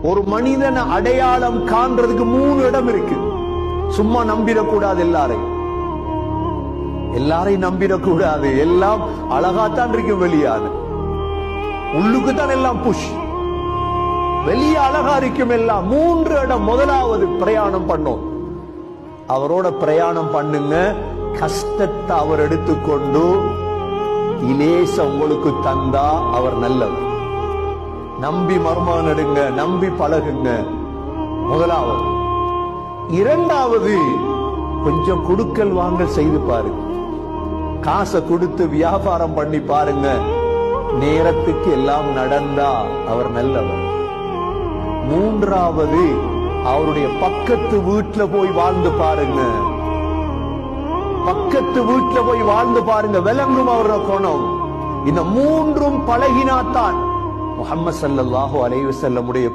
ஒரு மனிதனை அடையாளம் காண்றதுக்கு 3 இடம் இருக்கு. சும்மா நம்பிடக்கூடாது. எல்லாரையும் நம்பிடக்கூடாது. எல்லாம் அழகாத்தான் இருக்கும் வெளியான, உள்ளுக்கு தான் எல்லாம் புஷ். வெளிய அழகா இருக்கும் எல்லாம். 3 இடம். முதலாவது பிரயாணம் பண்ணோம். அவரோட பிரயாணம் பண்ணுங்க. கஷ்டத்தை அவர் எடுத்துக்கொண்டு இலேச உங்களுக்கு தந்தா அவர் நல்லவர். நம்பி மர்மம் எடுங்க, நம்பி பழகுங்க. முதலாவது. இரண்டாவது, கொஞ்சம் கொடுக்கல் வாங்கல் செய்து பாருங்க. காசை கொடுத்து வியாபாரம் பண்ணி பாருங்க. நேரத்துக்கு எல்லாம் நடந்தா அவர் நல்லவர். மூன்றாவது, அவருடைய பக்கத்து வீட்டுல போய் வாழ்ந்து பாருங்க. பக்கத்து வீட்டுல போய் வாழ்ந்து பாருங்க, விளங்கும் அவருடைய குணம். இந்த 3ம் பழகினாத்தான் முஹம்மது ஸல்லல்லாஹு அலைஹி வஸல்லம் உடைய